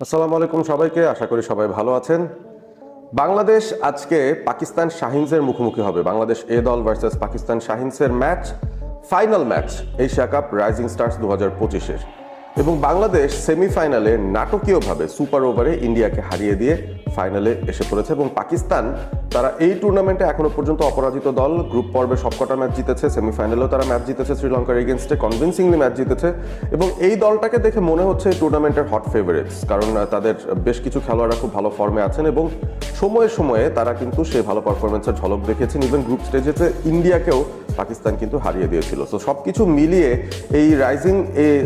আসসালামু আলাইকুম সবাইকে, আশা করি সবাই ভালো আছেন। বাংলাদেশ আজকে পাকিস্তান শাহিনসের মুখোমুখি হবে। বাংলাদেশ এ দল ভার্সেস পাকিস্তান শাহিনসের match, final match Asia cup rising stars 2025-এর। এবং বাংলাদেশ সেমিফাইনালে নাটকীয়ভাবে সুপার ওভারে ইন্ডিয়াকে হারিয়ে দিয়ে ফাইনালে এসে পড়েছে। এবং পাকিস্তান, তারা এই টুর্নামেন্টে এখনো পর্যন্ত অপরাজিত দল। গ্রুপ পর্বে সবকটা ম্যাচ জিতেছে, সেমিফাইনালেও তারা ম্যাচ জিতেছে, শ্রীলঙ্কার এগেনস্টে কনভিনসিংলি ম্যাচ জিতেছে। এবং এই দলটাকে দেখে মনে হচ্ছে টুর্নামেন্টের হট ফেভারিটস, কারণ তাদের বেশ কিছু খেলোয়াড়রা খুব ভালো ফর্মে আছেন এবং সময়ে সময়ে তারা কিন্তু সেই ভালো পারফরমেন্সের ঝলক দেখেছেন। ইভেন গ্রুপ স্টেজেতে ইন্ডিয়াকেও পাকিস্তান কিন্তু হারিয়ে দিয়েছিল। তো সব কিছু মিলিয়ে এই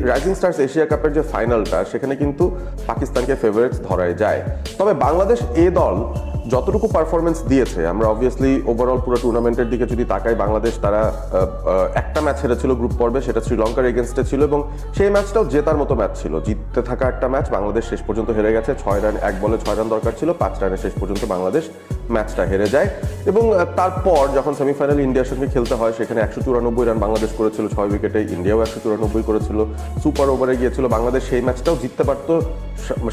রাইজিং স্টার্স এশিয়া কাপের যে ফাইনালটা, সেখানে কিন্তু পাকিস্তানকে ফেভারিটস ধরাই যায়। তবে বাংলাদেশ এ দল যতটুকু পারফরমেন্স দিয়েছে, আমরা অবভিয়াসলি ওভারঅল পুরো টুর্নামেন্টের দিকে যদি তাকাই, বাংলাদেশ তারা একটা ম্যাচ হেরেছিল গ্রুপ পর্বে, সেটা শ্রীলঙ্কার এগেনস্টে ছিল এবং সেই ম্যাচটাও জেতার মতো ম্যাচ ছিল, জিততে থাকা একটা ম্যাচ। বাংলাদেশ শেষ পর্যন্ত হেরে গেছে 6 রান, 1 বলে 6 রান দরকার ছিল, 5 রানে শেষ পর্যন্ত বাংলাদেশ ম্যাচটা হেরে যায়। এবং তারপর যখন সেমিফাইনাল ইন্ডিয়ার সঙ্গে খেলতে হয়, সেখানে 194 রান বাংলাদেশ করেছিল 6 উইকেটে, ইন্ডিয়াও 194 করেছিল, সুপার ওভারে গিয়েছিল। বাংলাদেশ সেই ম্যাচটাও জিততে পারত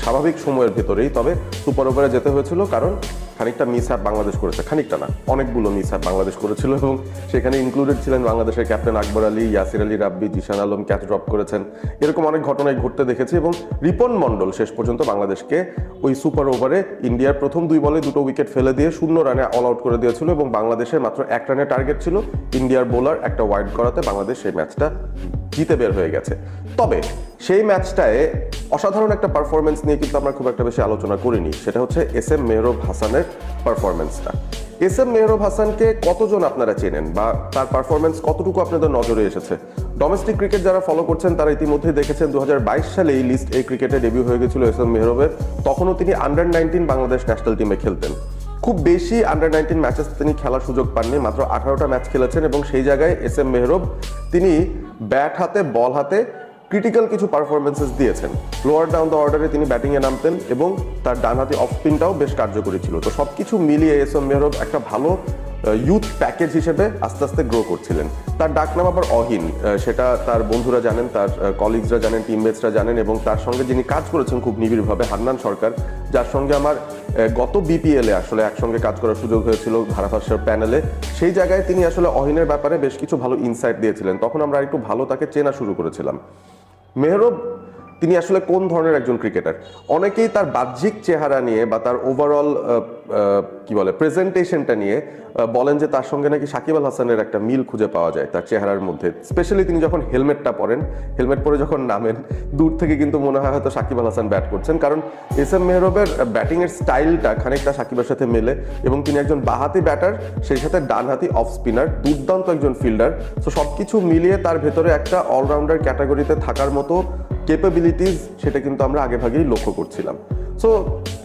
স্বাভাবিক সময়ের ভেতরেই, তবে সুপার ওভারে যেতে হয়েছিল কারণ খানিকটা মিস আপ বাংলাদেশ করেছে, খানিকটা না অনেকগুলো মিস আপ বাংলাদেশ করেছিল। এবং সেখানে ইনক্লুডেড ছিলেন বাংলাদেশের ক্যাপ্টেন আকবর আলী, ইয়াসির আলী রাব্বি, জিশান আলম ক্যাচ ড্রপ করেছেন, এরকম অনেক ঘটনায় ঘটতে দেখেছি। এবং রিপন মন্ডল শেষ পর্যন্ত বাংলাদেশকে ওই সুপার ওভারে ইন্ডিয়ার প্রথম 2 বলে 2টো উইকেট ফেলে দিয়ে 0 রানে অল আউট করে দিয়েছিল এবং বাংলাদেশের মাত্র 1 রানের টার্গেট ছিল। ইন্ডিয়ার বোলার একটা ওয়াইড করাতে বাংলাদেশ সেই ম্যাচটা জিতে বের হয়ে গেছে। তবে সেই ম্যাচটায় অসাধারণ একটা পারফরমেন্স নিয়ে কিন্তু আমরা খুব একটা বেশি আলোচনা করিনি, সেটা হচ্ছে এস.এম. মেহরব হাসানের পারফরমেন্সটা। এস.এম. মেহরব হাসানকে কতজন আপনারা চেনেন বা তার পারফরমেন্স কতটুকু আপনাদের নজরে এসেছে? ডোমেস্টিক ক্রিকেট যারা ফলো করছেন তারা ইতিমধ্যে দেখেছেন 2022 সালে এই লিস্ট এ ক্রিকেটে ডেবিউ হয়ে গেছিল এস.এম. মেহরবের। তখনও তিনি আন্ডার-19 বাংলাদেশ ন্যাশনাল টিমে খেলতেন। খুব বেশি আন্ডার-19 ম্যাচেস তিনি খেলার সুযোগ পাননি, মাত্র 18টা ম্যাচ খেলেছেন। এবং সেই জায়গায় এস.এম. মেহরব তিনি ব্যাট হাতে বল হাতে ক্রিটিক্যাল কিছু পারফরমেন্সেস দিয়েছেন। লোয়ার ডাউন দ্য অর্ডারে তিনি ব্যাটিংয়ে নামতেন এবং তার ডানহাতি অফ স্পিনটাও বেশ কার্যকরী ছিল। তো সব কিছু মিলিয়ে এস.এম. মেহরব একটা ভালো ইউথ প্যাকেজ হিসেবে আস্তে আস্তে গ্রো করছিলেন। তার ডাকনাম আবার অহিন, সেটা তার বন্ধুরা জানেন, তার কলিগসরা জানেন, টিমমেটসরা জানেন। এবং তার সঙ্গে যিনি কাজ করেছেন খুব নিবিড়ভাবে, হান্নান সরকার, যার সঙ্গে আমার গত বিপিএলে আসলে একসঙ্গে কাজ করার সুযোগ হয়েছিল ধারাভাষ্যের প্যানেলে, সেই জায়গায় তিনি আসলে অহিনের ব্যাপারে বেশ কিছু ভালো ইনসাইট দিয়েছিলেন। তখন আমরা একটু ভালো তাকে চেনা শুরু করেছিলাম। মেহরব তিনি আসলে কোন ধরনের একজন ক্রিকেটার? অনেকেই তার বাহ্যিক চেহারা নিয়ে বা তার ওভারঅল কি বলে প্রেজেন্টেশনটা নিয়ে বলেন যে তার সঙ্গে নাকি সাকিব আল হাসানের একটা মিল খুঁজে পাওয়া যায় তার চেহারার মধ্যে। স্পেশালি তিনি যখন হেলমেটটা পরেন, হেলমেট পরে যখন নামেন, দূর থেকে কিন্তু মনে হয় হয়তো সাকিব আল হাসান ব্যাট করছেন, কারণ এস.এম. মেহরবের ব্যাটিংয়ের স্টাইলটা খানিকটা সাকিবের সাথে মেলে। এবং তিনি একজন বাঁহাতি ব্যাটার, সেই সাথে ডানহাতি অফ স্পিনার, দুর্দান্ত একজন ফিল্ডার। তো সব কিছু মিলিয়ে তার ভেতরে একটা অলরাউন্ডার ক্যাটাগরিতে থাকার মতো ক্যাপাবিলিটিস, সেটা কিন্তু আমরা আগেভাগেই লক্ষ্য করছিলাম। সো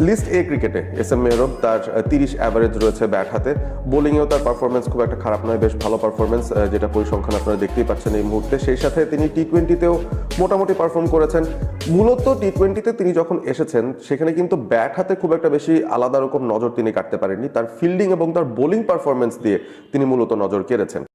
লিস্ট এ ক্রিকেটে এস.এম. মেহরব, তার 30 অ্যাভারেজ রয়েছে ব্যাট হাতে। বোলিংয়েও তার পারফরমেন্স খুব একটা খারাপ নয়, বেশ ভালো পারফরমেন্স, যেটা পরিসংখ্যান আপনারা দেখতেই পাচ্ছেন এই মুহূর্তে। সেই সাথে তিনি টি-20তেও মোটামুটি পারফর্ম করেছেন। মূলত টি-20তে তিনি যখন এসেছেন, সেখানে কিন্তু ব্যাট হাতে খুব একটা বেশি আলাদা রকম নজর তিনি কাটতে পারেননি। তার ফিল্ডিং এবং তার বোলিং পারফরমেন্স দিয়ে তিনি মূলত নজর কেড়েছেন।